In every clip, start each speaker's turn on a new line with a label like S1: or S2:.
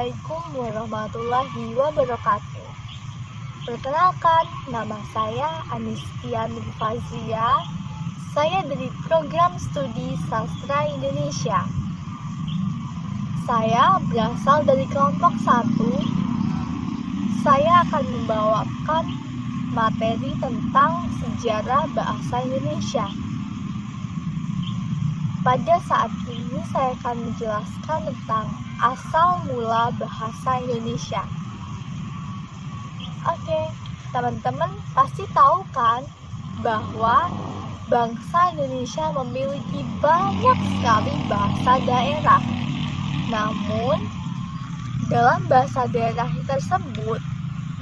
S1: Assalamualaikum warahmatullahi wabarakatuh. Perkenalkan, nama saya Anistia Nurfazia. Saya dari Program Studi Sastra Indonesia. Saya berasal dari kelompok 1. Saya akan membawakan materi tentang sejarah bahasa Indonesia. Pada saat ini saya akan menjelaskan tentang asal mula bahasa Indonesia. Oke, teman-teman pasti tahu kan bahwa bangsa Indonesia memiliki banyak sekali bahasa daerah. Namun, dalam bahasa daerah tersebut,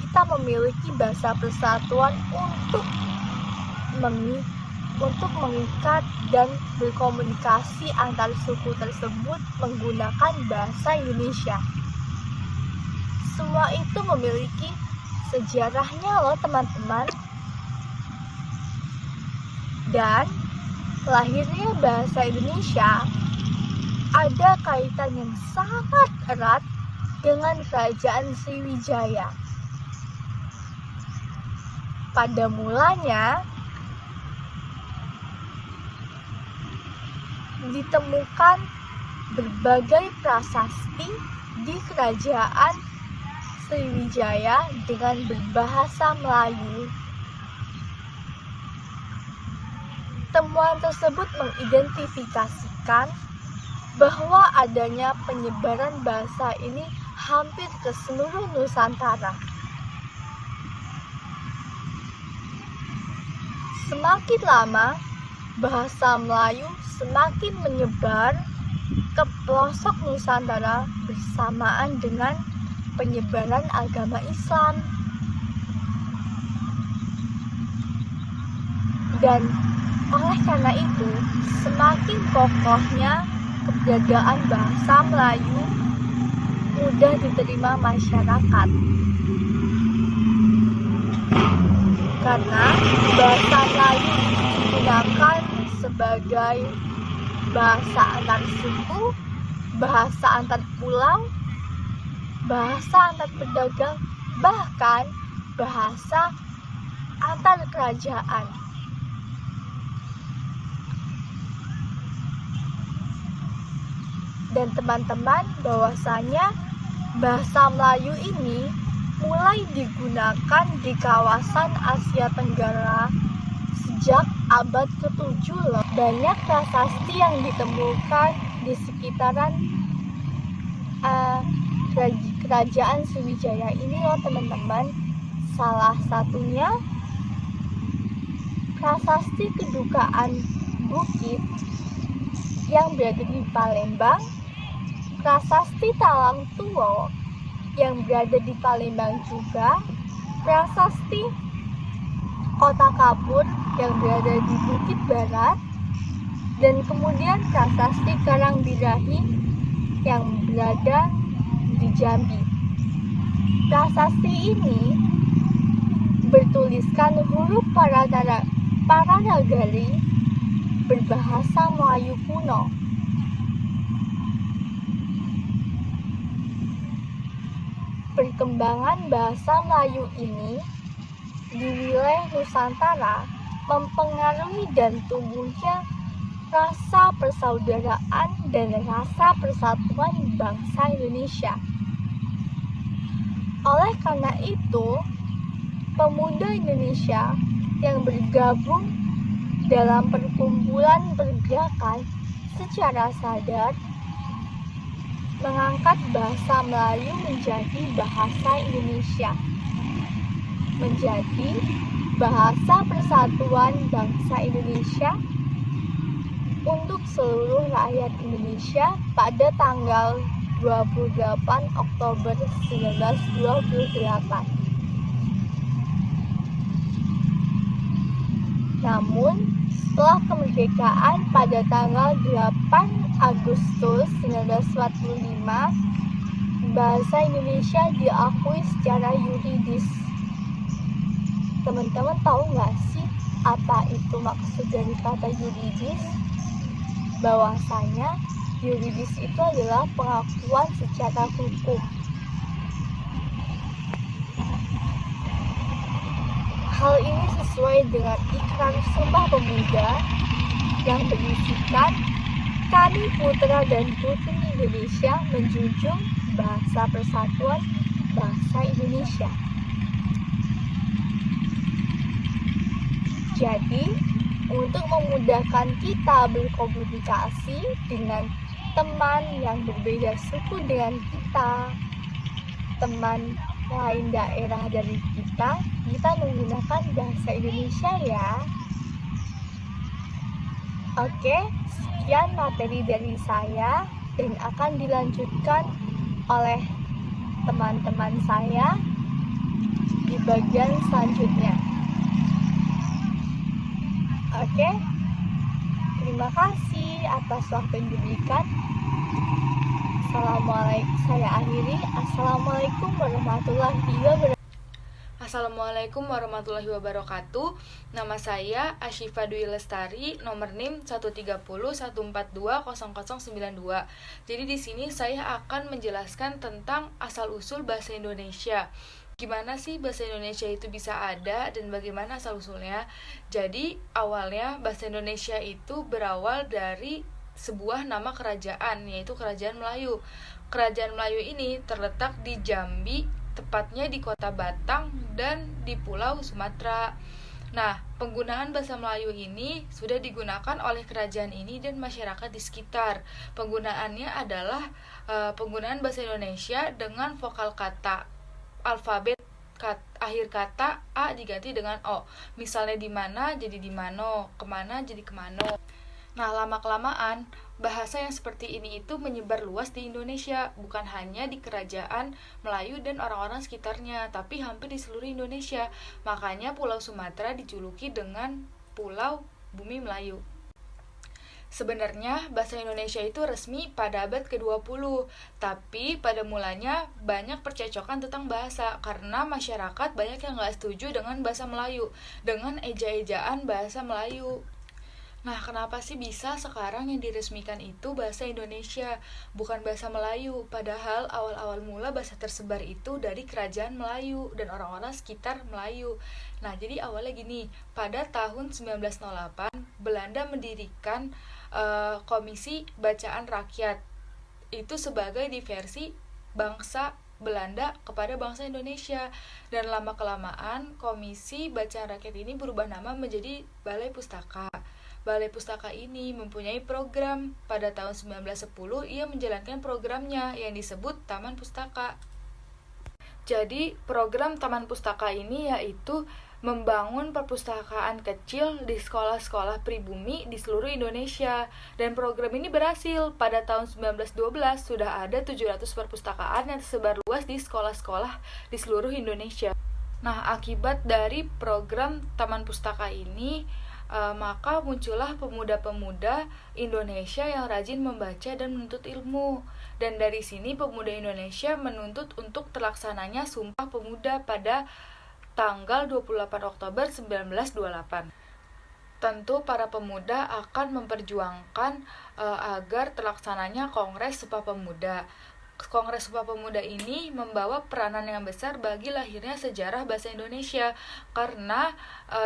S1: kita memiliki bahasa persatuan untuk mengikat dan berkomunikasi antar suku tersebut menggunakan bahasa Indonesia. Semua itu memiliki sejarahnya loh teman-teman. Dan lahirnya bahasa Indonesia ada kaitan yang sangat erat dengan Kerajaan Sriwijaya. Pada mulanya ditemukan berbagai prasasti di Kerajaan Sriwijaya dengan berbahasa Melayu. Temuan tersebut mengidentifikasikan bahwa adanya penyebaran bahasa ini hampir ke seluruh Nusantara. Semakin lama, bahasa Melayu semakin menyebar ke pelosok Nusantara bersamaan dengan penyebaran agama Islam. Dan oleh karena itu, semakin kokohnya keberadaan bahasa Melayu mudah diterima masyarakat. Karena bahasa Melayu digunakan sebagai bahasa antar suku, bahasa antar pulau, bahasa antar pedagang, bahkan bahasa antar kerajaan. Dan teman-teman, bahwasanya bahasa Melayu ini mulai digunakan di kawasan Asia Tenggara sejak abad ke-7 loh. Banyak prasasti yang ditemukan di sekitaran Kerajaan Sriwijaya ini loh teman-teman. Salah satunya prasasti Kedukaan Bukit yang berada di Palembang, prasasti Talang Tuwo yang berada di Palembang juga, prasasti Kota Kapur yang berada di Bukit Barat, dan kemudian prasasti Karangbirahi yang berada di Jambi. Prasasti ini bertuliskan huruf Paranagari berbahasa Melayu kuno. Perkembangan bahasa Melayu ini di wilayah Nusantara mempengaruhi dan tumbuhnya rasa persaudaraan dan rasa persatuan bangsa Indonesia. Oleh karena itu, pemuda Indonesia yang bergabung dalam perkumpulan pergerakan secara sadar mengangkat bahasa Melayu menjadi bahasa Indonesia, menjadi bahasa persatuan bangsa Indonesia untuk seluruh rakyat Indonesia pada tanggal 28 Oktober 1928. Namun, setelah kemerdekaan pada tanggal 8 Agustus 1945, bahasa Indonesia diakui secara yuridis. Teman-teman tahu nggak sih apa itu maksud dari kata yuridis? Bahwasanya yuridis itu adalah pengakuan secara hukum Hal ini sesuai dengan Ikrar Sumpah Pemuda yang berisikan kami putra dan putri Indonesia menjunjung bahasa persatuan bangsa Indonesia. Jadi, untuk memudahkan kita berkomunikasi dengan teman yang berbeda suku dengan kita, teman lain daerah dari kita menggunakan bahasa Indonesia ya. Oke, sekian materi dari saya dan akan dilanjutkan oleh teman-teman saya di bagian selanjutnya. Oke, terima kasih atas waktu yang diberikan. Saya akhiri. Assalamualaikum warahmatullahi wabarakatuh.
S2: Assalamualaikum warahmatullahi wabarakatuh. Nama saya Asyifa Dwi Lestari, nomor NIM 13014200092. Jadi di sini saya akan menjelaskan tentang asal-usul bahasa Indonesia. Gimana sih bahasa Indonesia itu bisa ada dan bagaimana asal-usulnya? Jadi awalnya bahasa Indonesia itu berawal dari sebuah nama kerajaan, yaitu Kerajaan Melayu. Kerajaan Melayu ini terletak di Jambi, tepatnya di kota Batang dan di Pulau Sumatera. Nah, penggunaan bahasa Melayu ini sudah digunakan oleh kerajaan ini dan masyarakat di sekitar. Penggunaannya adalah penggunaan bahasa Indonesia dengan vokal kata, alfabet akhir kata A diganti dengan O. Misalnya di mana jadi di mano, kemana jadi kemano. Nah, lama-kelamaan bahasa yang seperti ini itu menyebar luas di Indonesia, bukan hanya di kerajaan Melayu dan orang-orang sekitarnya, tapi hampir di seluruh Indonesia. Makanya Pulau Sumatera dijuluki dengan Pulau Bumi Melayu. Sebenarnya bahasa Indonesia itu resmi pada abad ke-20, tapi pada mulanya banyak percecokan tentang bahasa karena masyarakat banyak yang nggak setuju dengan bahasa Melayu, dengan eja-ejaan bahasa Melayu. Nah, kenapa sih bisa sekarang yang diresmikan itu bahasa Indonesia, bukan bahasa Melayu? Padahal awal-awal mula bahasa tersebar itu dari kerajaan Melayu dan orang-orang sekitar Melayu. Nah, jadi awalnya gini, pada tahun 1908, Belanda mendirikan Komisi Bacaan Rakyat. Itu sebagai diversi bangsa Belanda kepada bangsa Indonesia. Dan lama-kelamaan, Komisi Bacaan Rakyat ini berubah nama menjadi Balai Pustaka. Balai Pustaka ini mempunyai program. Pada tahun 1910 ia menjalankan programnya yang disebut Taman Pustaka. Jadi program Taman Pustaka ini yaitu membangun perpustakaan kecil di sekolah-sekolah pribumi di seluruh Indonesia. Dan program ini berhasil. Pada tahun 1912 sudah ada 700 perpustakaan yang tersebar luas di sekolah-sekolah di seluruh Indonesia. Nah, akibat dari program Taman Pustaka ini, maka muncullah pemuda-pemuda Indonesia yang rajin membaca dan menuntut ilmu. Dan dari sini pemuda Indonesia menuntut untuk terlaksananya Sumpah Pemuda pada tanggal 28 Oktober 1928. Tentu para pemuda akan memperjuangkan agar terlaksananya Kongres Sumpah Pemuda. Kongres Sumpah Pemuda ini membawa peranan yang besar bagi lahirnya sejarah bahasa Indonesia karena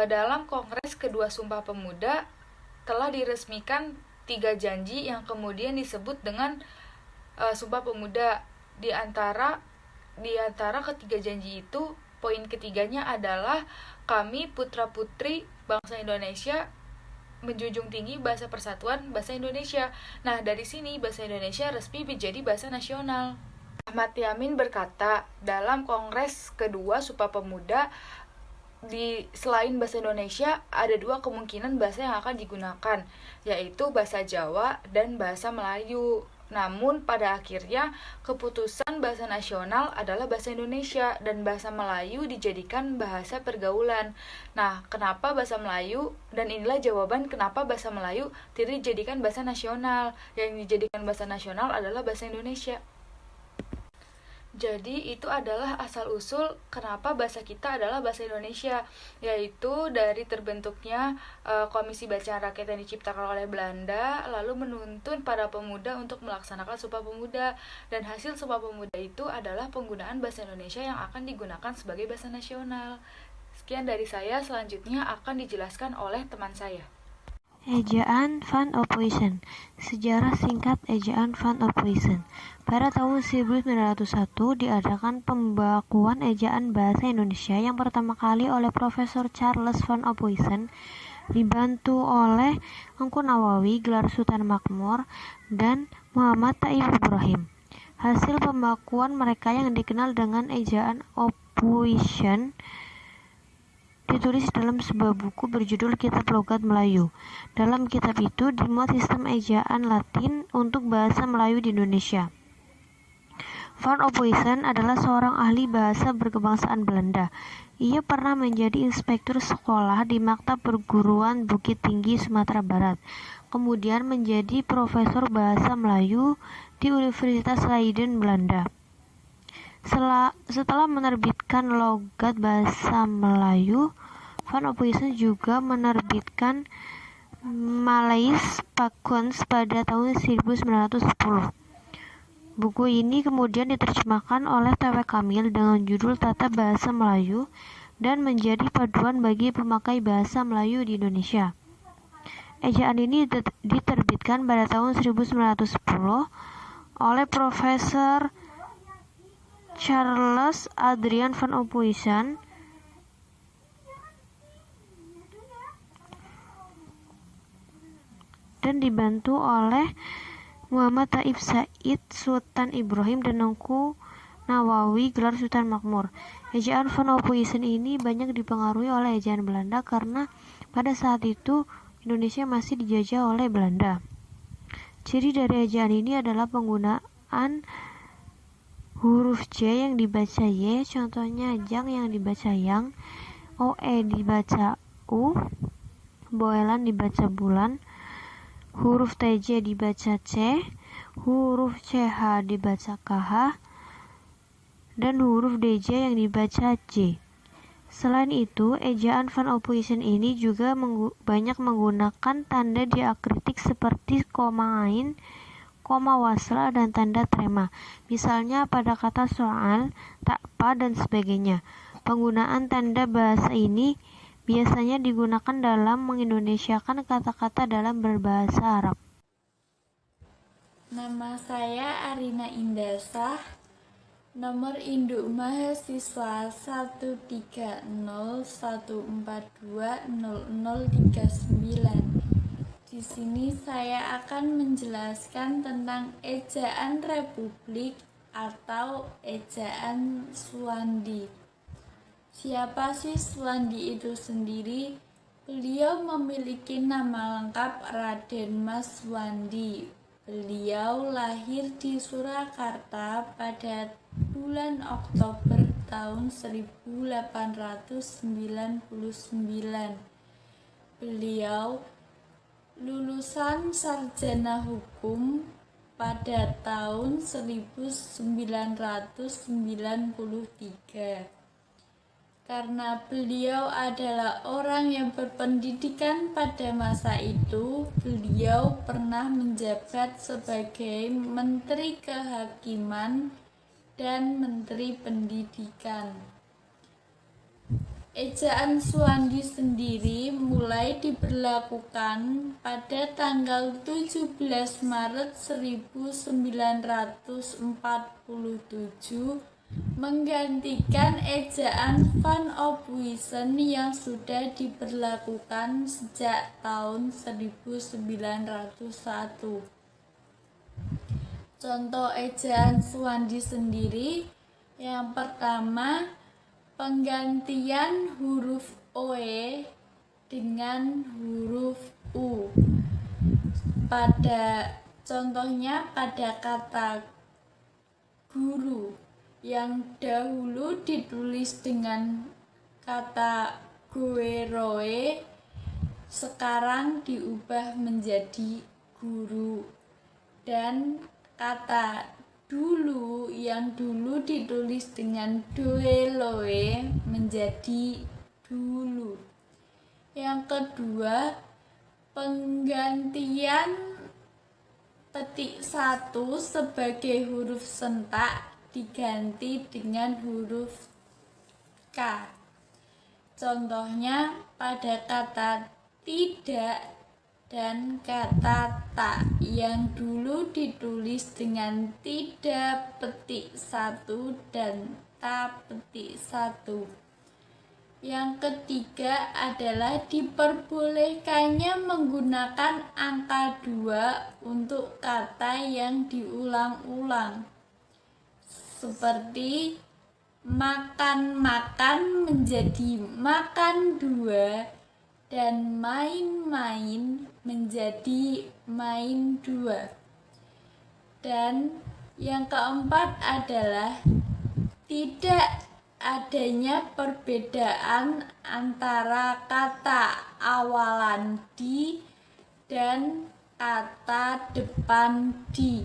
S2: dalam Kongres kedua Sumpah Pemuda telah diresmikan 3 janji yang kemudian disebut dengan Sumpah Pemuda. Di antara ketiga janji itu, poin ketiganya adalah kami putra-putri bangsa Indonesia menjunjung tinggi bahasa persatuan bahasa Indonesia. Nah, dari sini bahasa Indonesia resmi menjadi bahasa nasional. Ahmad Yamin berkata, dalam Kongres kedua Sumpah Pemuda, selain bahasa Indonesia, ada 2 kemungkinan bahasa yang akan digunakan, yaitu bahasa Jawa dan bahasa Melayu. Namun pada akhirnya keputusan bahasa nasional adalah bahasa Indonesia dan bahasa Melayu dijadikan bahasa pergaulan. Nah, kenapa bahasa Melayu? Dan inilah jawaban kenapa bahasa Melayu tidak dijadikan bahasa nasional. Yang dijadikan bahasa nasional adalah bahasa Indonesia. Jadi itu adalah asal-usul kenapa bahasa kita adalah bahasa Indonesia, yaitu dari terbentuknya Komisi Bacaan Rakyat yang diciptakan oleh Belanda, lalu menuntun para pemuda untuk melaksanakan Sumpah Pemuda, dan hasil Sumpah Pemuda itu adalah penggunaan bahasa Indonesia yang akan digunakan sebagai bahasa nasional. Sekian dari saya, selanjutnya akan dijelaskan oleh teman saya.
S3: Ejaan Van Ophuijsen. Sejarah singkat ejaan Van Ophuijsen. Pada tahun 1901 diadakan pembakuan ejaan bahasa Indonesia yang pertama kali oleh Profesor Charles Van Ophuijsen, dibantu oleh Engku Nawawi, gelar Sultan Makmur, dan Muhammad Taib Ibrahim. Hasil pembakuan mereka yang dikenal dengan ejaan Ophuijsen ditulis dalam sebuah buku berjudul Kitab Logat Melayu. Dalam kitab itu dimuat sistem ejaan Latin untuk bahasa Melayu di Indonesia. Van Ophuijsen adalah seorang ahli bahasa berkebangsaan Belanda. Ia pernah menjadi inspektur sekolah di Maktab Perguruan Bukit Tinggi, Sumatera Barat. Kemudian menjadi profesor bahasa Melayu di Universitas Leiden, Belanda. Setelah menerbitkan Logat Bahasa Melayu, Van Ophuijsen juga menerbitkan Malays Pakuns pada tahun 1910. Buku ini kemudian diterjemahkan oleh T.W. Kamil dengan judul Tata Bahasa Melayu dan menjadi paduan bagi pemakai bahasa Melayu di Indonesia. Ejaan ini diterbitkan pada tahun 1910 oleh Profesor Charles Adrian Van Ophuijsen dan dibantu oleh Muhammad Taib Said, Sultan Ibrahim, dan Engku Nawawi, gelar Sultan Makmur. Ejaan Van Ophuijsen ini banyak dipengaruhi oleh ejaan Belanda karena pada saat itu Indonesia masih dijajah oleh Belanda. Ciri dari ejaan ini adalah penggunaan huruf J yang dibaca Y, contohnya jang yang dibaca yang, OE dibaca U, boelan dibaca bulan, huruf TJ dibaca C, huruf CH dibaca KH, dan huruf DJ yang dibaca J. Selain itu, ejaan Van Ophuijsen ini juga banyak menggunakan tanda diakritik seperti koma ain, koma wasla, dan tanda trema. Misalnya pada kata soal, takpa, dan sebagainya. Penggunaan tanda bahasa ini biasanya digunakan dalam mengindonesiakan kata-kata dalam berbahasa Arab.
S4: Nama saya Arina Indasah, nomor induk mahasiswa 13014200039. Di sini saya akan menjelaskan tentang ejaan Republik atau ejaan Suwandi. Siapa sih Suwandi itu sendiri? Beliau memiliki nama lengkap Raden Mas Suwandi. Beliau lahir di Surakarta pada bulan Oktober tahun 1899. Beliau lulusan sarjana hukum pada tahun 1993. Karena beliau adalah orang yang berpendidikan pada masa itu, beliau pernah menjabat sebagai Menteri Kehakiman dan Menteri Pendidikan. Ejaan Suwandi sendiri mulai diberlakukan pada tanggal 17 Maret 1947 menggantikan ejaan Van Ophuijsen yang sudah diberlakukan sejak tahun 1901. Contoh ejaan Suwandi sendiri, yang pertama, penggantian huruf OE dengan huruf U. Contohnya pada kata guru yang dahulu ditulis dengan kata goeroe, sekarang diubah menjadi guru. Dan kata dulu yang dulu ditulis dengan doeloe menjadi dulu. Yang kedua, penggantian petik 1 sebagai huruf sentak diganti dengan huruf K. Contohnya pada kata tidak dan kata tak yang dulu ditulis dengan tidak petik 1 dan tak petik 1. Yang ketiga adalah diperbolehkannya menggunakan angka 2 untuk kata yang diulang-ulang. Seperti makan-makan menjadi makan 2 dan main-main menjadi main 2. Dan yang keempat adalah tidak adanya perbedaan antara kata awalan di dan kata depan di.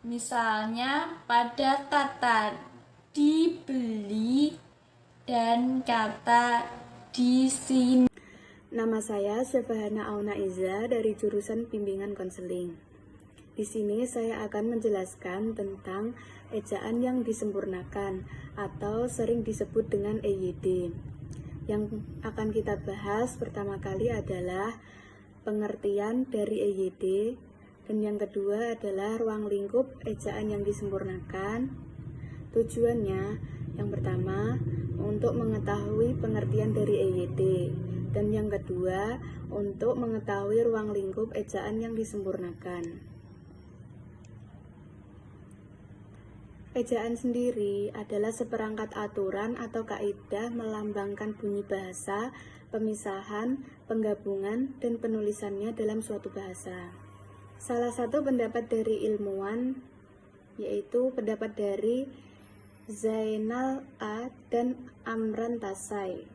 S4: Misalnya pada kata dibeli dan kata di sini.
S5: Nama saya Syafahana Auna Iza dari jurusan Bimbingan Konseling. Di sini saya akan menjelaskan tentang ejaan yang disempurnakan atau sering disebut dengan EYD. Yang akan kita bahas pertama kali adalah pengertian dari EYD, dan yang kedua adalah ruang lingkup ejaan yang disempurnakan. Tujuannya yang pertama untuk mengetahui pengertian dari EYD, dan yang kedua untuk mengetahui ruang lingkup ejaan yang disempurnakan. Ejaan sendiri adalah seperangkat aturan atau kaidah melambangkan bunyi bahasa, pemisahan, penggabungan, dan penulisannya dalam suatu bahasa. Salah satu pendapat dari ilmuwan yaitu pendapat dari Zainal A. dan Amran Tasai.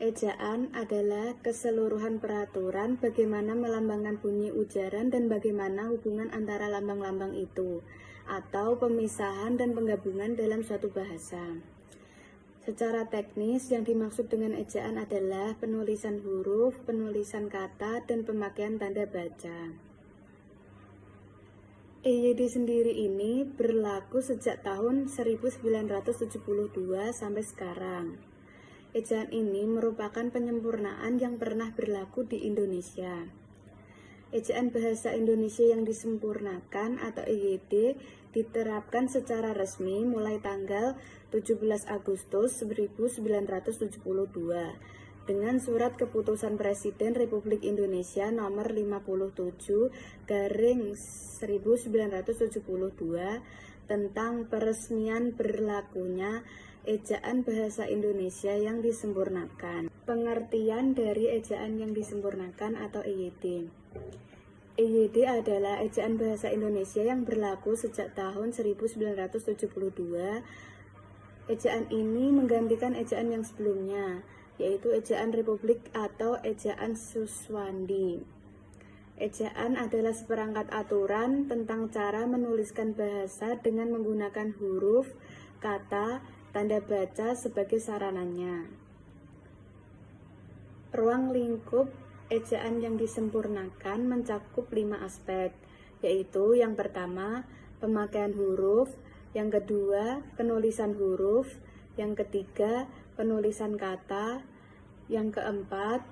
S5: Ejaan adalah keseluruhan peraturan bagaimana melambangkan bunyi ujaran dan bagaimana hubungan antara lambang-lambang itu, atau pemisahan dan penggabungan dalam suatu bahasa. Secara teknis, yang dimaksud dengan ejaan adalah penulisan huruf, penulisan kata, dan pemakaian tanda baca. EYD sendiri ini berlaku sejak tahun 1972 sampai sekarang. Ejaan ini merupakan penyempurnaan yang pernah berlaku di Indonesia. Ejaan bahasa Indonesia yang disempurnakan atau EYD diterapkan secara resmi mulai tanggal 17 Agustus 1972 dengan Surat Keputusan Presiden Republik Indonesia nomor 57/1972 tentang peresmian berlakunya ejaan bahasa Indonesia yang disempurnakan. Pengertian dari ejaan yang disempurnakan atau EYD. EYD adalah ejaan bahasa Indonesia yang berlaku sejak tahun 1972. Ejaan ini menggantikan ejaan yang sebelumnya, yaitu ejaan Republik atau ejaan Suswandi. Ejaan adalah seperangkat aturan tentang cara menuliskan bahasa dengan menggunakan huruf, kata, tanda baca sebagai sarananya. Ruang lingkup ejaan yang disempurnakan mencakup 5 aspek, yaitu yang pertama, pemakaian huruf, yang kedua, penulisan huruf, yang ketiga, penulisan kata, yang keempat,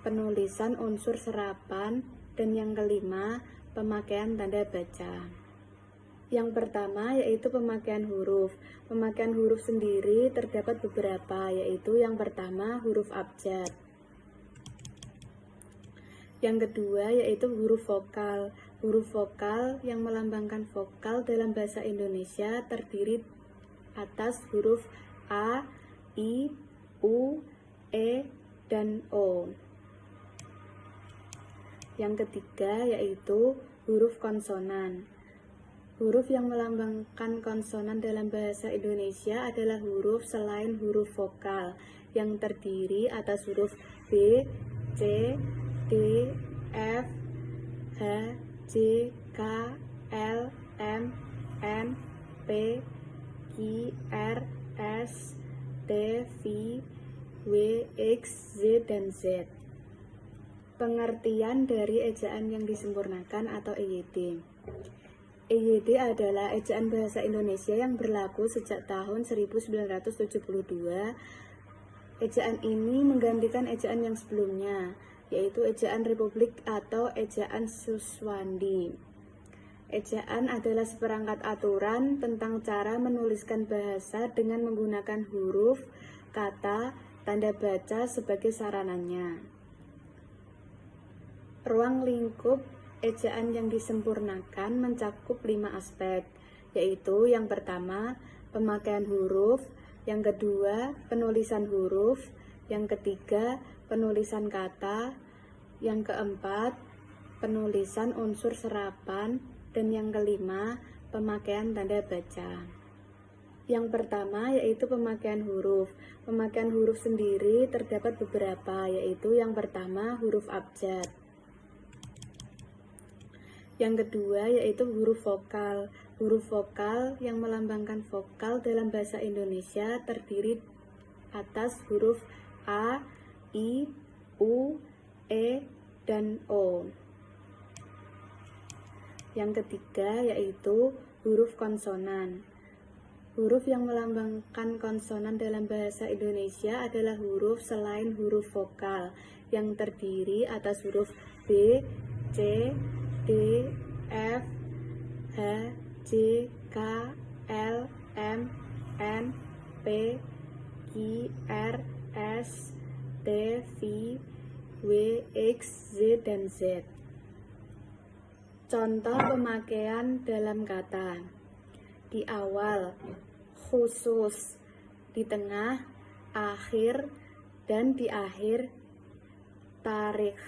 S5: penulisan unsur serapan, dan yang kelima, pemakaian tanda baca. Yang pertama yaitu pemakaian huruf. Pemakaian huruf sendiri terdapat beberapa, yaitu yang pertama huruf abjad. Yang kedua yaitu huruf vokal. Huruf vokal yang melambangkan vokal dalam bahasa Indonesia terdiri atas huruf A, I, U, E, dan O. Yang ketiga yaitu huruf konsonan. Huruf yang melambangkan konsonan dalam bahasa Indonesia adalah huruf selain huruf vokal yang terdiri atas huruf B, C, D, F, H, J, K, L, M, N, P, Q, R, S, T, V, W, X, Z, dan Z. Pengertian dari ejaan yang disempurnakan atau EYD. EYD adalah ejaan bahasa Indonesia yang berlaku sejak tahun 1972. Ejaan ini menggantikan ejaan yang sebelumnya, yaitu ejaan Republik atau ejaan Suswandi. Ejaan adalah seperangkat aturan tentang cara menuliskan bahasa dengan menggunakan huruf, kata, tanda baca sebagai sarananya. Ruang lingkup ejaan yang disempurnakan mencakup 5 aspek, yaitu yang pertama, pemakaian huruf, yang kedua, penulisan huruf, yang ketiga, penulisan kata, yang keempat, penulisan unsur serapan, dan yang kelima, pemakaian tanda baca. Yang pertama yaitu pemakaian huruf. Pemakaian huruf sendiri terdapat beberapa, yaitu yang pertama huruf abjad. Yang kedua yaitu huruf vokal. Huruf vokal yang melambangkan vokal dalam bahasa Indonesia terdiri atas huruf A, I, U, E, dan O. Yang ketiga yaitu huruf konsonan. Huruf yang melambangkan konsonan dalam bahasa Indonesia adalah huruf selain huruf vokal yang terdiri atas huruf B, C, D, F, H, J, K, L, M, N, P, Q, R, S, T, V, W, X, Z, dan Z. Contoh pemakaian dalam kata: di awal, khusus, di tengah, akhir, dan di akhir, tarikh.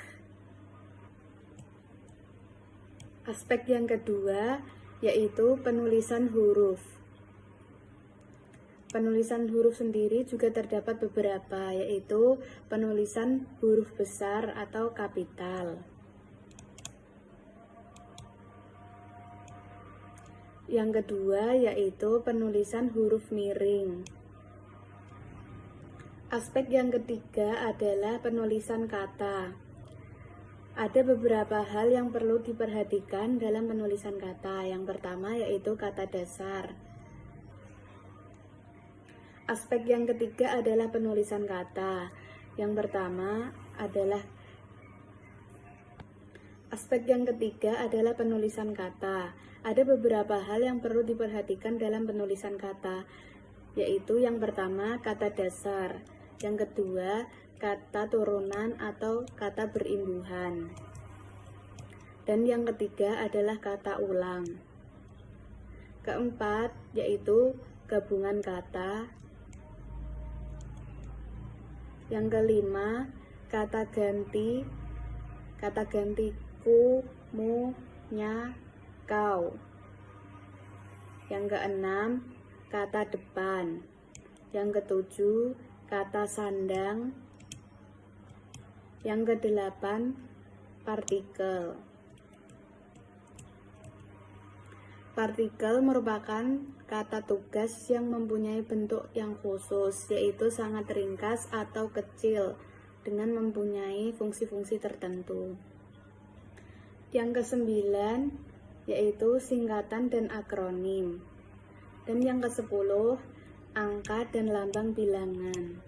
S5: Aspek yang kedua yaitu penulisan huruf. Penulisan huruf sendiri juga terdapat beberapa, yaitu penulisan huruf besar atau kapital. Yang kedua yaitu penulisan huruf miring. Aspek yang ketiga adalah penulisan kata. Ada beberapa hal yang perlu diperhatikan dalam penulisan kata. Yang pertama yaitu kata dasar. Aspek yang ketiga adalah penulisan kata. Yang pertama adalah Aspek yang ketiga adalah penulisan kata. Ada beberapa hal yang perlu diperhatikan dalam penulisan kata, yaitu yang pertama kata dasar, yang kedua kata turunan atau kata berimbuhan, dan yang ketiga adalah kata ulang. Keempat yaitu gabungan kata. Yang kelima kata ganti ku, mu, nya, kau. Yang keenam kata depan. Yang ketujuh kata sandang. Yang kedelapan partikel. Partikel merupakan kata tugas yang mempunyai bentuk yang khusus, yaitu sangat ringkas atau kecil dengan mempunyai fungsi-fungsi tertentu. Yang kesembilan yaitu singkatan dan akronim. Dan yang ke-10 angka dan lambang bilangan.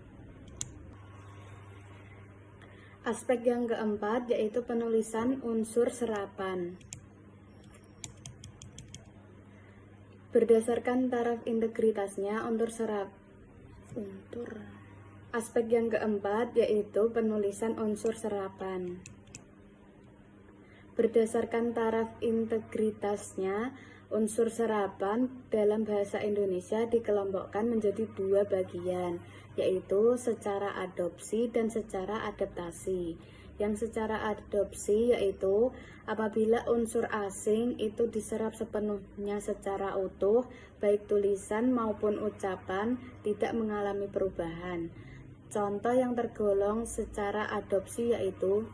S5: Aspek yang keempat yaitu penulisan unsur serapan. Berdasarkan taraf integritasnya Aspek yang keempat yaitu penulisan unsur serapan. Berdasarkan taraf integritasnya, unsur serapan dalam bahasa Indonesia dikelompokkan menjadi 2 bagian, yaitu secara adopsi dan secara adaptasi. Yang secara adopsi yaitu apabila unsur asing itu diserap sepenuhnya secara utuh, baik tulisan maupun ucapan tidak mengalami perubahan. Contoh yang tergolong secara adopsi yaitu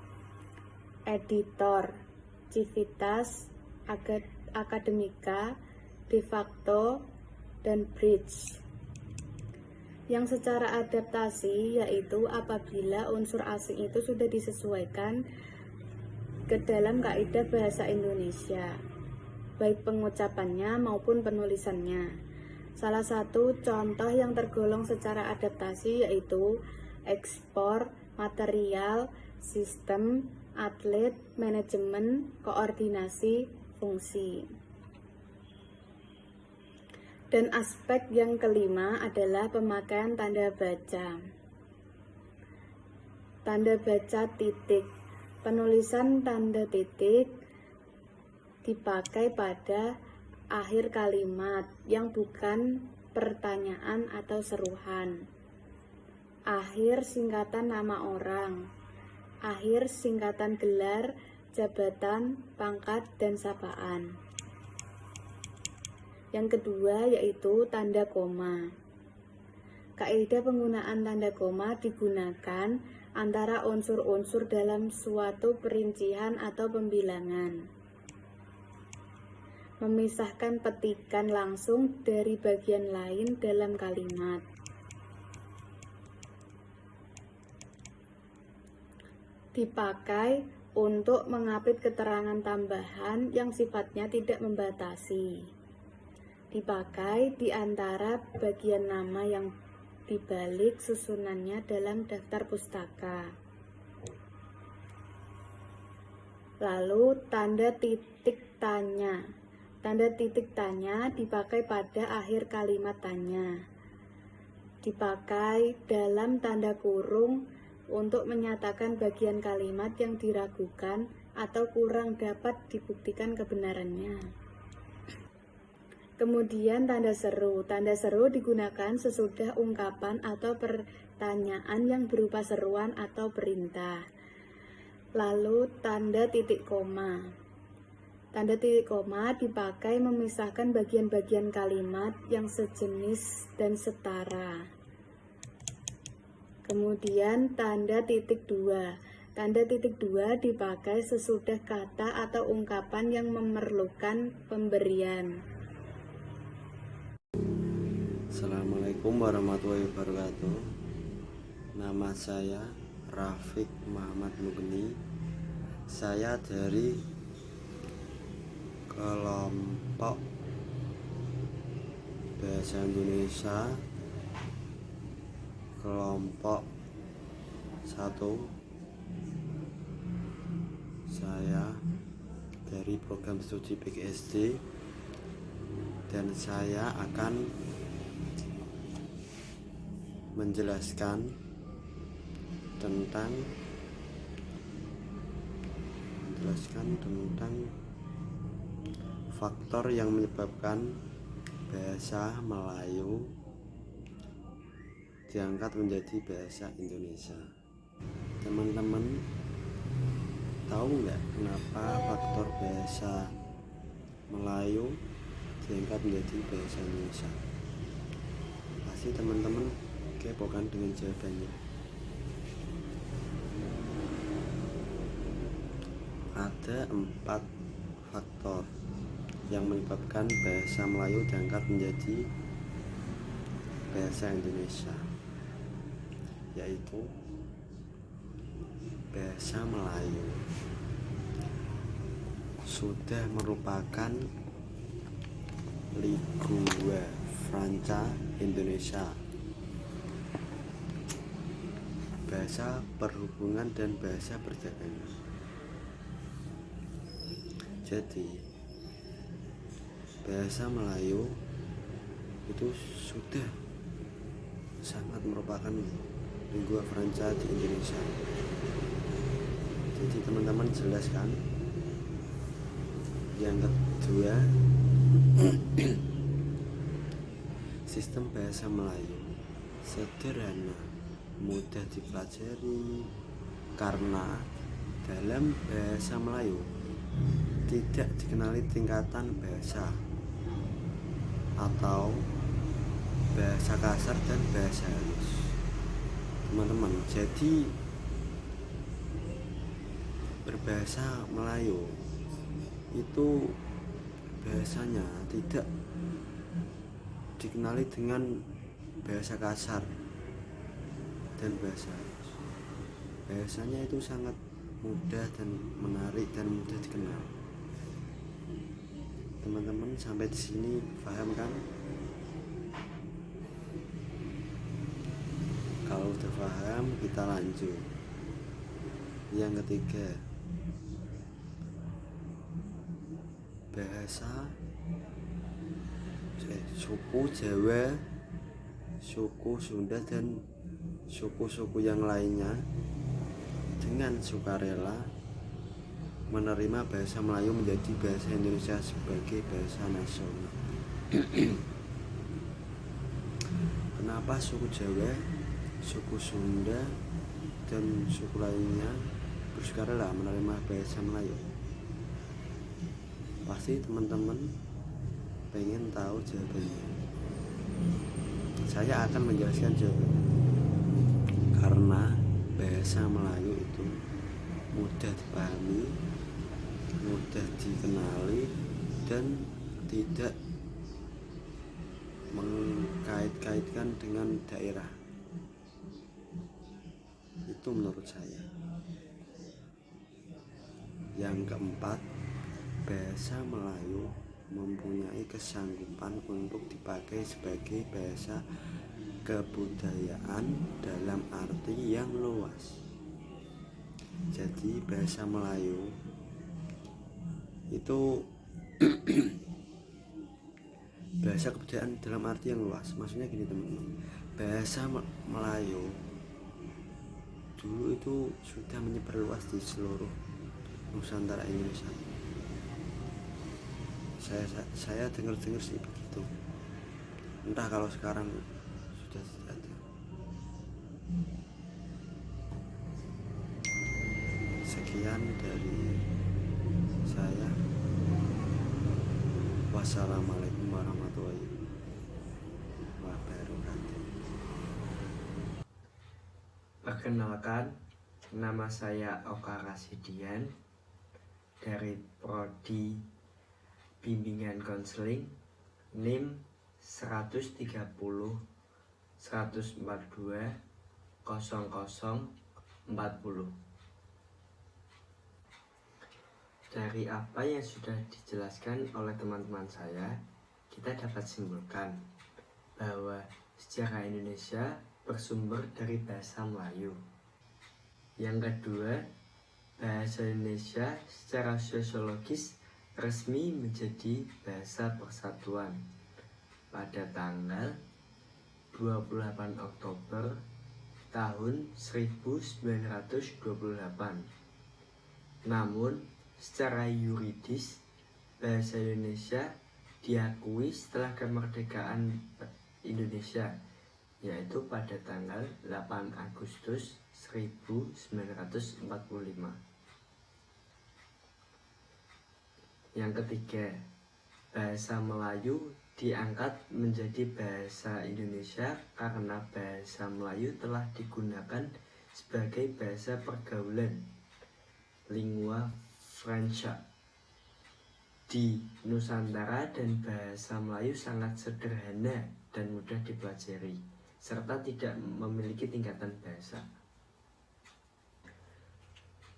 S5: editor, civitas, akademika, de facto, dan bridge. Yang secara adaptasi yaitu apabila unsur asing itu sudah disesuaikan ke dalam kaidah bahasa Indonesia, baik pengucapannya maupun penulisannya. Salah satu contoh yang tergolong secara adaptasi yaitu ekspor, material, sistem, atlet, manajemen, koordinasi, fungsi. Dan aspek yang kelima adalah pemakaian tanda baca. Tanda baca titik. Penulisan tanda titik dipakai pada akhir kalimat yang bukan pertanyaan atau seruan. Akhir singkatan nama orang. Akhir singkatan gelar, jabatan, pangkat, dan sapaan. Yang kedua yaitu tanda koma. Kaidah penggunaan tanda koma digunakan antara unsur-unsur dalam suatu perincian atau pembilangan. Memisahkan petikan langsung dari bagian lain dalam kalimat. Dipakai untuk mengapit keterangan tambahan yang sifatnya tidak membatasi. Dipakai di antara bagian nama yang dibalik susunannya dalam daftar pustaka. Lalu tanda titik tanya. Tanda titik tanya dipakai pada akhir kalimat tanya. Dipakai dalam tanda kurung untuk menyatakan bagian kalimat yang diragukan atau kurang dapat dibuktikan kebenarannya. Kemudian tanda seru. Tanda seru digunakan sesudah ungkapan atau pertanyaan yang berupa seruan atau perintah. Lalu tanda titik koma. Tanda titik koma dipakai memisahkan bagian-bagian kalimat yang sejenis dan setara. Kemudian tanda titik dua. Tanda titik dua dipakai sesudah kata atau ungkapan yang memerlukan pemberian.
S6: Assalamualaikum warahmatullahi wabarakatuh. Nama saya Rafiq Muhammad Mugni. Saya dari kelompok Bahasa Indonesia kelompok 1. Saya dari program studi PGSD dan saya akan menjelaskan tentang faktor yang menyebabkan bahasa Melayu diangkat menjadi bahasa Indonesia. Teman-teman tahu nggak kenapa faktor bahasa Melayu diangkat menjadi bahasa Indonesia? Pasti teman-teman kepokan dengan jawabannya. Ada 4 faktor yang menyebabkan bahasa Melayu diangkat menjadi bahasa Indonesia, yaitu bahasa Melayu sudah merupakan lingua franca Indonesia, bahasa perhubungan dan bahasa perdagangan. Jadi bahasa Melayu itu sudah sangat merupakan lingua franca di Indonesia. Jadi teman-teman jelaskan. Yang kedua, sistem bahasa Melayu sederhana, mudah dipelajari karena dalam bahasa Melayu tidak dikenali tingkatan bahasa atau bahasa kasar dan bahasa halus. Teman-teman, jadi berbahasa Melayu itu bahasanya tidak dikenali dengan bahasa kasar dan bahasa halus. Bahasanya itu sangat mudah dan menarik dan mudah dikenal. Teman-teman sampai di sini paham kan? Kalau Kalau udah paham, kita lanjut. Yang ketiga, bahasa suku Jawa, suku Sunda, dan suku-suku yang lainnya dengan sukarela menerima bahasa Melayu menjadi bahasa Indonesia sebagai bahasa nasional. Kenapa suku Jawa, suku Sunda, dan suku lainnya bersukarela menerima bahasa Melayu? Pasti teman-teman pengen tahu jawabannya. Saya akan menjelaskan jawabannya. Karena bahasa Melayu itu mudah dipahami, mudah dikenali, dan tidak mengkait-kaitkan dengan daerah. Itu menurut saya. Yang keempat, bahasa Melayu mempunyai kesanggupan untuk dipakai sebagai bahasa kebudayaan dalam arti yang luas. Jadi bahasa Melayu itu bahasa kebudayaan dalam arti yang luas. Maksudnya gini teman-teman, bahasa Melayu dulu itu sudah menyebar luas di seluruh Nusantara Indonesia. Saya dengar sih begitu. Entah kalau sekarang sudah tidak ada. Sekian dari saya. Wassalamualaikum warahmatullahi wabarakatuh.
S7: Perkenalkan, nama saya Oka Rasidian dari Prodi Bimbingan Konseling NIM 130 142 0040. Dari apa yang sudah dijelaskan oleh teman-teman saya, kita dapat simpulkan bahwa sejarah Indonesia bersumber dari bahasa Melayu. Yang kedua, bahasa Indonesia secara sosiologis resmi menjadi bahasa persatuan pada tanggal 28 Oktober tahun 1928. Namun, secara yuridis, bahasa Indonesia diakui setelah kemerdekaan Indonesia, yaitu pada tanggal 8 Agustus 1945. Yang ketiga, bahasa Melayu diangkat menjadi bahasa Indonesia karena bahasa Melayu telah digunakan sebagai bahasa pergaulan lingua franca di Nusantara, dan bahasa Melayu sangat sederhana dan mudah dipelajari serta tidak memiliki tingkatan bahasa.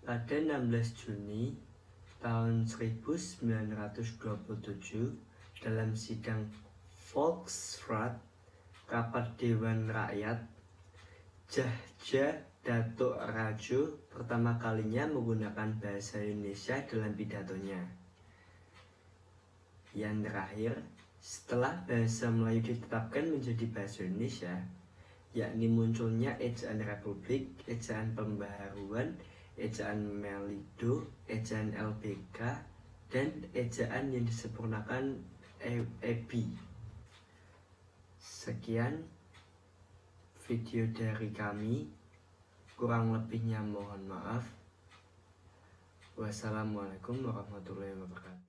S7: Pada 16 Juni tahun 1927 dalam sidang Volksraad, Rapat Dewan Rakyat, Jahja Datuk Rajo pertama kalinya menggunakan bahasa Indonesia dalam pidatonya. Yang terakhir, setelah bahasa Melayu ditetapkan menjadi bahasa Indonesia, yakni munculnya ejaan Republik, ejaan Pembaharuan, ejaan Melido, ejaan LBK, dan ejaan yang disempurnakan EBI. Sekian video dari kami, kurang lebihnya mohon maaf. Wassalamualaikum warahmatullahi wabarakatuh.